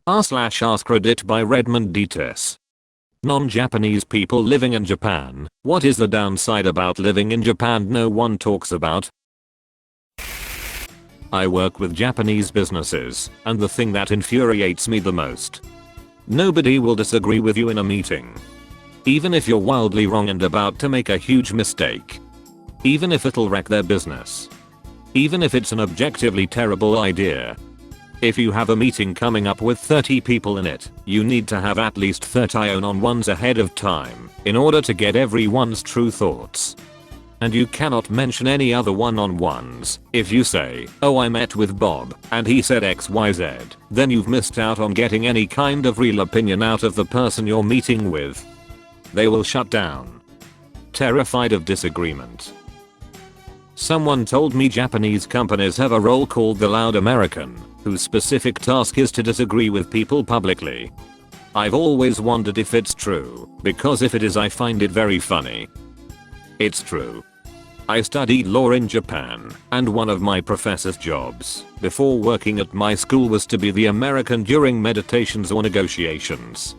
r/AskReddit by Redmond Dts. Non-Japanese people living in Japan. What is the downside about living in Japan no one talks about? I work with Japanese businesses, and the thing that infuriates me the most. Nobody will disagree with you in a meeting. Even if you're wildly wrong and about to make a huge mistake. Even if it'll wreck their business. Even if it's an objectively terrible idea. If you have a meeting coming up with 30 people in it, you need to have at least 30 one-on-ones ahead of time in order to get everyone's true thoughts. And you cannot mention any other one-on-ones. If you say, oh I met with Bob and he said XYZ, then you've missed out on getting any kind of real opinion out of the person you're meeting with. They will shut down. Terrified of disagreement. Someone told me Japanese companies have a role called the loud American, whose specific task is to disagree with people publicly. I've always wondered if it's true, because if it is I find it very funny. It's true. I studied law in Japan, and one of my professor's jobs, before working at my school, was to be the American during meditations or negotiations.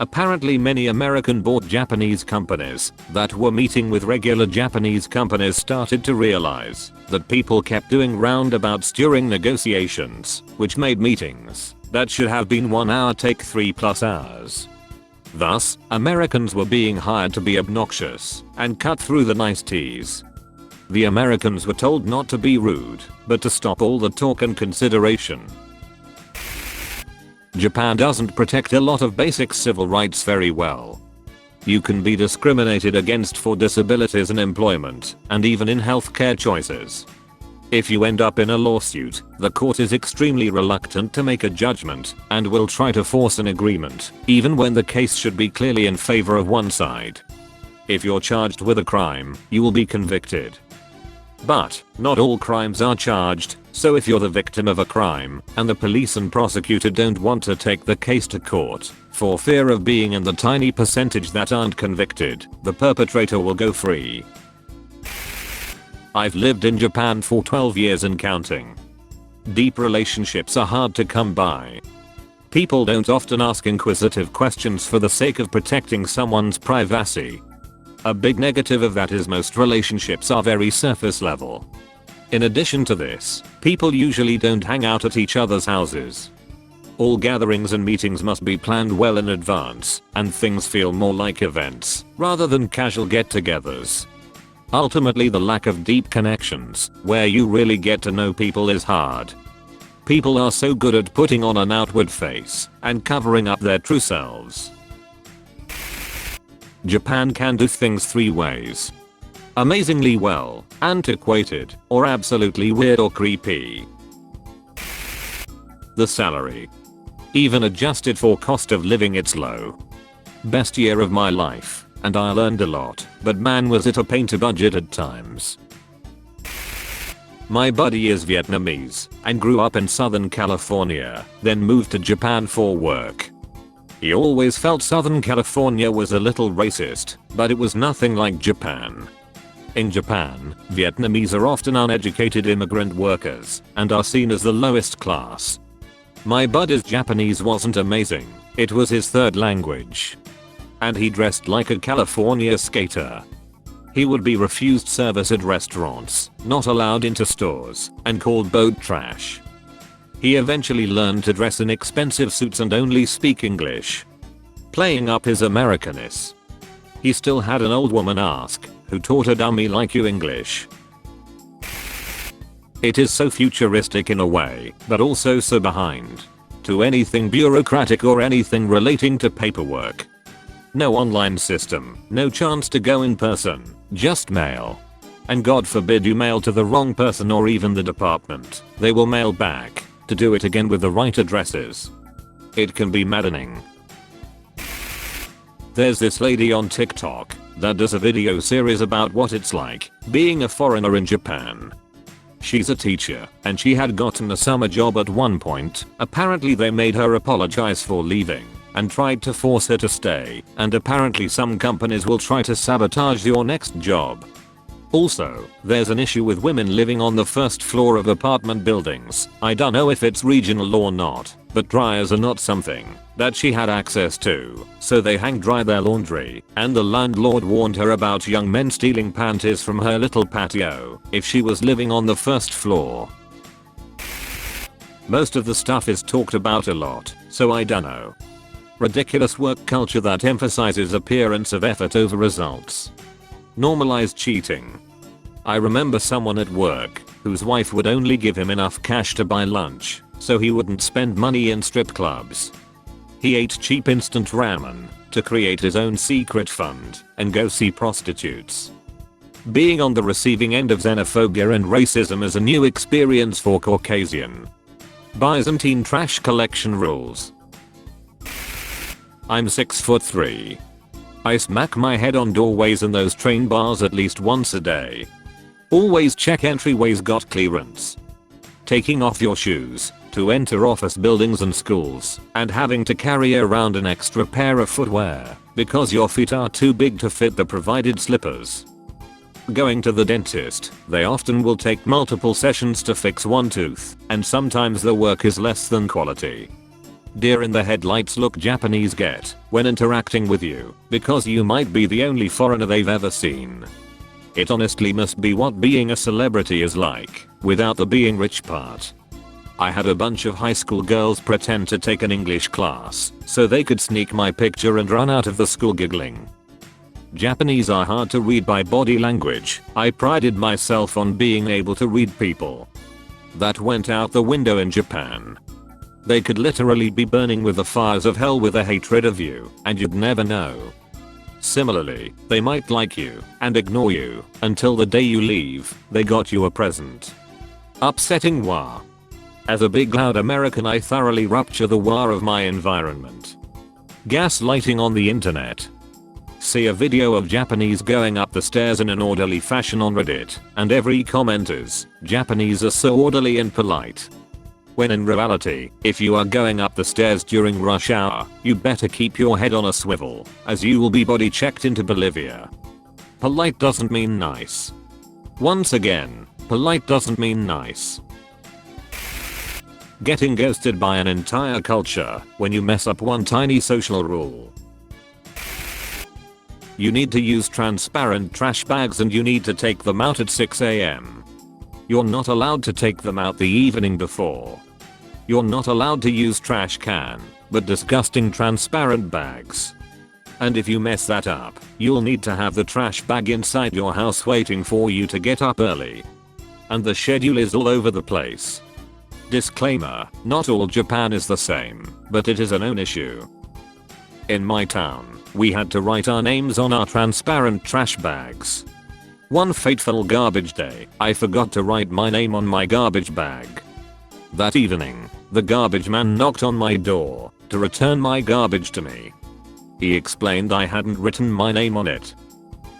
Apparently many American-bought Japanese companies that were meeting with regular Japanese companies started to realize that people kept doing roundabouts during negotiations, which made meetings that should have been 1 hour take 3+ hours. Thus, Americans were being hired to be obnoxious and cut through the niceties. The Americans were told not to be rude, but to stop all the talk and consideration. Japan doesn't protect a lot of basic civil rights very well. You can be discriminated against for disabilities in employment and even in healthcare choices. If you end up in a lawsuit, the court is extremely reluctant to make a judgment and will try to force an agreement, even when the case should be clearly in favor of one side. If you're charged with a crime, you will be convicted. But not all crimes are charged, so if you're the victim of a crime and the police and prosecutor don't want to take the case to court for fear of being in the tiny percentage that aren't convicted, the perpetrator will go free. I've lived in Japan for 12 years and counting. Deep relationships are hard to come by. People don't often ask inquisitive questions for the sake of protecting someone's privacy. A big negative of that is most relationships are very surface level. In addition to this, people usually don't hang out at each other's houses. All gatherings and meetings must be planned well in advance, and things feel more like events rather than casual get-togethers. Ultimately, the lack of deep connections, where you really get to know people, is hard. People are so good at putting on an outward face and covering up their true selves. Japan can do things 3 ways. Amazingly well, antiquated, or absolutely weird or creepy. The salary. Even adjusted for cost of living, it's low. Best year of my life, and I learned a lot, but man was it a pain to budget at times. My buddy is Vietnamese and grew up in Southern California, then moved to Japan for work. He always felt Southern California was a little racist, but it was nothing like Japan. In Japan, Vietnamese are often uneducated immigrant workers and are seen as the lowest class. My buddy's Japanese wasn't amazing, it was his 3rd language. And he dressed like a California skater. He would be refused service at restaurants, not allowed into stores, and called boat trash. He eventually learned to dress in expensive suits and only speak English, playing up his Americanness. He still had an old woman ask, who taught a dummy like you English? It is so futuristic in a way, but also so behind to anything bureaucratic or anything relating to paperwork. No online system, no chance to go in person, just mail. And God forbid you mail to the wrong person or even the department, they will mail back to do it again with the right addresses. It can be maddening. There's this lady on TikTok that does a video series about what it's like being a foreigner in Japan. She's a teacher, and she had gotten a summer job at one point. Apparently they made her apologize for leaving and tried to force her to stay, and apparently some companies will try to sabotage your next job. Also, there's an issue with women living on the first floor of apartment buildings. I don't know if it's regional or not, but dryers are not something that she had access to, so they hang dry their laundry, and the landlord warned her about young men stealing panties from her little patio if she was living on the first floor. Most of the stuff is talked about a lot, so I dunno. Ridiculous work culture that emphasizes appearance of effort over results. Normalized cheating. I remember someone at work whose wife would only give him enough cash to buy lunch, so he wouldn't spend money in strip clubs. He ate cheap instant ramen to create his own secret fund and go see prostitutes. Being on the receiving end of xenophobia and racism is a new experience for Caucasian. Byzantine trash collection rules. I'm 6'3". I smack my head on doorways in those train bars at least once a day. Always check entryways got clearance. Taking off your shoes to enter office buildings and schools, and having to carry around an extra pair of footwear because your feet are too big to fit the provided slippers. Going to the dentist, they often will take multiple sessions to fix one tooth, and sometimes the work is less than quality. Deer in the headlights look Japanese get when interacting with you because you might be the only foreigner they've ever seen. It honestly must be what being a celebrity is like without the being rich part. I had a bunch of high school girls pretend to take an English class so they could sneak my picture and run out of the school giggling. Japanese are hard to read by body language. I prided myself on being able to read people. That went out the window in Japan. They could literally be burning with the fires of hell with a hatred of you, and you'd never know. Similarly, they might like you and ignore you until the day you leave they got you a present. Upsetting wah. As a big loud American, I thoroughly rupture the wah of my environment. Gaslighting on the internet. See a video of Japanese going up the stairs in an orderly fashion on Reddit, and every comment is, Japanese are so orderly and polite. When in reality, if you are going up the stairs during rush hour, you better keep your head on a swivel, as you will be body checked into Bolivia. Polite doesn't mean nice. Once again, polite doesn't mean nice. Getting ghosted by an entire culture when you mess up one tiny social rule. You need to use transparent trash bags and you need to take them out at 6 AM. You're not allowed to take them out the evening before. You're not allowed to use trash can, but disgusting transparent bags. And if you mess that up, you'll need to have the trash bag inside your house waiting for you to get up early. And the schedule is all over the place. Disclaimer, not all Japan is the same, but it is a known issue. In my town, we had to write our names on our transparent trash bags. One fateful garbage day, I forgot to write my name on my garbage bag. That evening, the garbage man knocked on my door to return my garbage to me. He explained I hadn't written my name on it.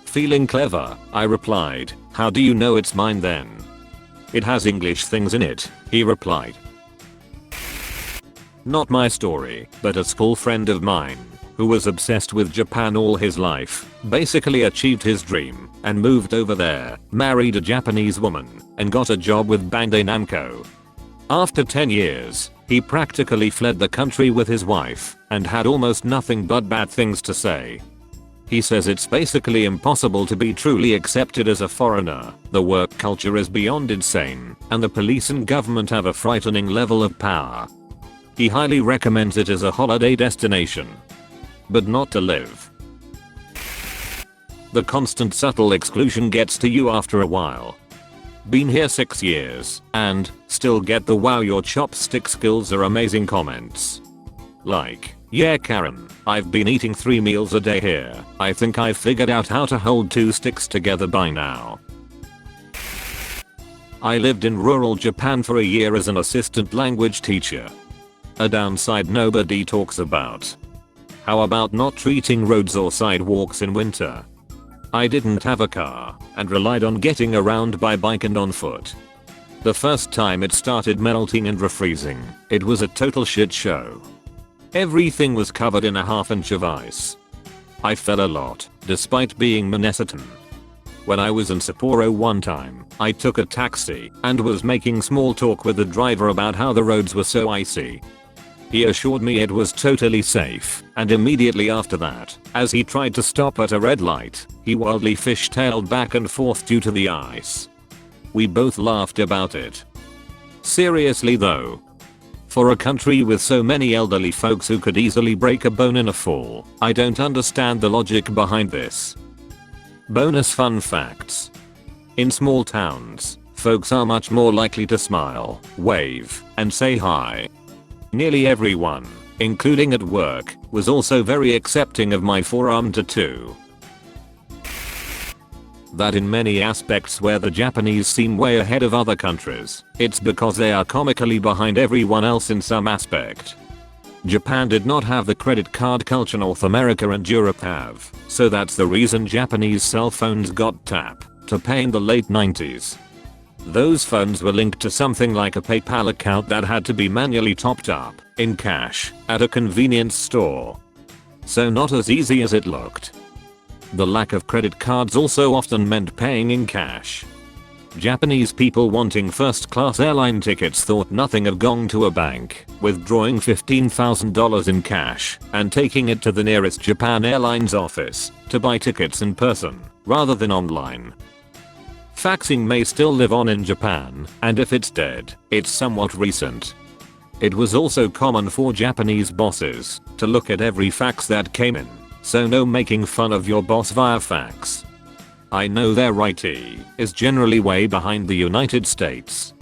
Feeling clever, I replied, "How do you know it's mine then?" "It has English things in it," he replied. Not my story, but a school friend of mine, who was obsessed with Japan all his life, basically achieved his dream and moved over there, married a Japanese woman, and got a job with Bandai Namco. After 10 years, he practically fled the country with his wife and had almost nothing but bad things to say. He says it's basically impossible to be truly accepted as a foreigner, the work culture is beyond insane, and the police and government have a frightening level of power. He highly recommends it as a holiday destination, but not to live. The constant subtle exclusion gets to you after a while. Been here 6 years, and still get the "wow your chopstick skills are amazing" comments. Like, "Yeah Karen, I've been eating 3 meals a day here. I think I've figured out how to hold 2 sticks together by now." I lived in rural Japan for a year as an assistant language teacher. A downside nobody talks about. How about not treating roads or sidewalks in winter? I didn't have a car and relied on getting around by bike and on foot. The first time it started melting and refreezing, it was a total shit show. Everything was covered in a half-inch of ice. I fell a lot, despite being Minnesotan. When I was in Sapporo one time, I took a taxi and was making small talk with the driver about how the roads were so icy. He assured me it was totally safe, and immediately after that, as he tried to stop at a red light, he wildly fishtailed back and forth due to the ice. We both laughed about it. Seriously though. For a country with so many elderly folks who could easily break a bone in a fall, I don't understand the logic behind this. Bonus fun facts. In small towns, folks are much more likely to smile, wave, and say hi. Nearly everyone, including at work, was also very accepting of my forearm tattoo. That in many aspects where the Japanese seem way ahead of other countries, it's because they are comically behind everyone else in some aspect. Japan did not have the credit card culture North America and Europe have, so that's the reason Japanese cell phones got tap to pay in the late 90s. Those phones were linked to something like a PayPal account that had to be manually topped up in cash at a convenience store. So not as easy as it looked. The lack of credit cards also often meant paying in cash. Japanese people wanting first-class airline tickets thought nothing of going to a bank, withdrawing $15,000 in cash, and taking it to the nearest Japan Airlines office to buy tickets in person, rather than online. Faxing may still live on in Japan, and if it's dead, it's somewhat recent. It was also common for Japanese bosses to look at every fax that came in, so no making fun of your boss via fax. I know their IT is generally way behind the United States.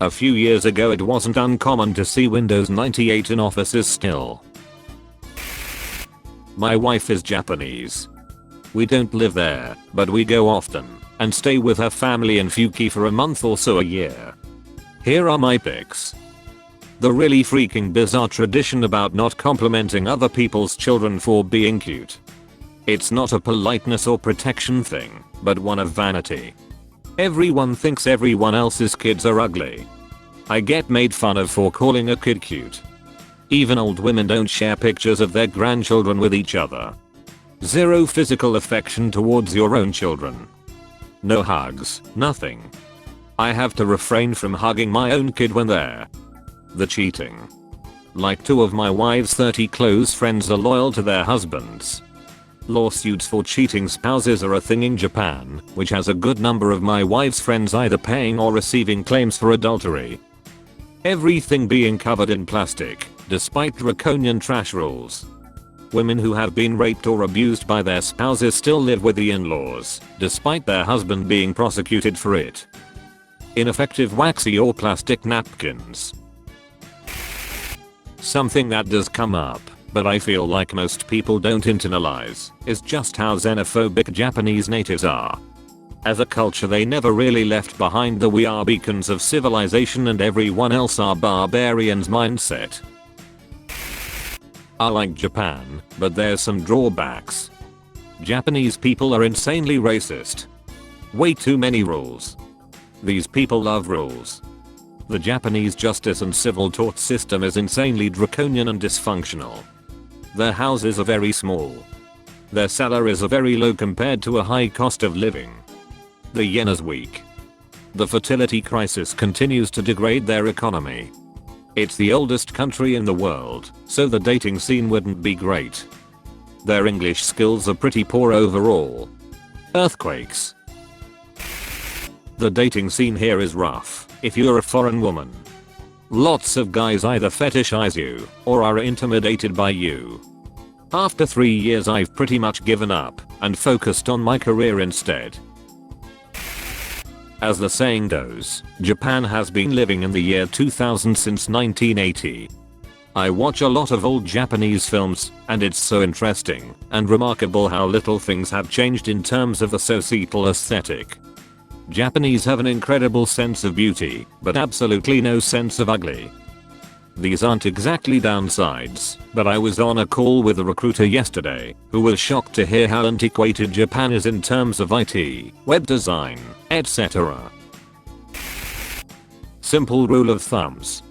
A few years ago it wasn't uncommon to see Windows 98 in offices still. My wife is Japanese. We don't live there, but we go often and stay with her family in Fuki for a month or so a year. Here are my pics. The really freaking bizarre tradition about not complimenting other people's children for being cute. It's not a politeness or protection thing, but one of vanity. Everyone thinks everyone else's kids are ugly. I get made fun of for calling a kid cute. Even old women don't share pictures of their grandchildren with each other. Zero physical affection towards your own children. No hugs, nothing. I have to refrain from hugging my own kid when they're the cheating. Like 2 of my wife's 30 close friends are loyal to their husbands. Lawsuits for cheating spouses are a thing in Japan, which has a good number of my wife's friends either paying or receiving claims for adultery. Everything being covered in plastic, despite draconian trash rules. Women who have been raped or abused by their spouses still live with the in-laws, despite their husband being prosecuted for it. Ineffective waxy or plastic napkins. Something that does come up, but I feel like most people don't internalize, is just how xenophobic Japanese natives are. As a culture they never really left behind the "we are beacons of civilization and everyone else are barbarians" mindset. I like Japan, but there's some drawbacks. Japanese people are insanely racist. Way too many rules. These people love rules. The Japanese justice and civil tort system is insanely draconian and dysfunctional. Their houses are very small. Their salaries are very low compared to a high cost of living. The yen is weak. The fertility crisis continues to degrade their economy. It's the oldest country in the world, so the dating scene wouldn't be great. Their English skills are pretty poor overall. Earthquakes. The dating scene here is rough if you're a foreign woman. Lots of guys either fetishize you or are intimidated by you. After 3 years I've pretty much given up and focused on my career instead. As the saying goes, Japan has been living in the year 2000 since 1980. I watch a lot of old Japanese films, and it's so interesting and remarkable how little things have changed in terms of the societal aesthetic. Japanese have an incredible sense of beauty, but absolutely no sense of ugly. These aren't exactly downsides, but I was on a call with a recruiter yesterday who was shocked to hear how antiquated Japan is in terms of IT, web design, etc. Simple rule of thumbs.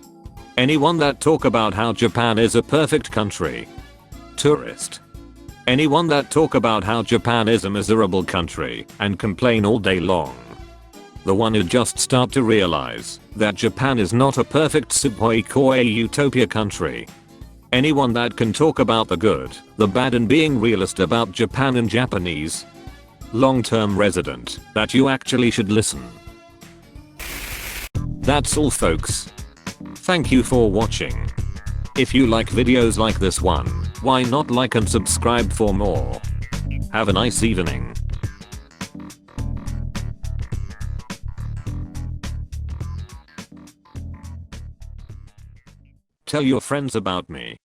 Anyone that talk about how Japan is a perfect country. Tourist. Anyone that talk about how Japan is a miserable country and complain all day long. The one who just start to realize that Japan is not a perfect Subway or a utopia country. Anyone that can talk about the good, the bad and being realist about Japan and Japanese long-term resident that you actually should listen. That's all folks. Thank you for watching. If you like videos like this one, why not like and subscribe for more. Have a nice evening. Tell your friends about me.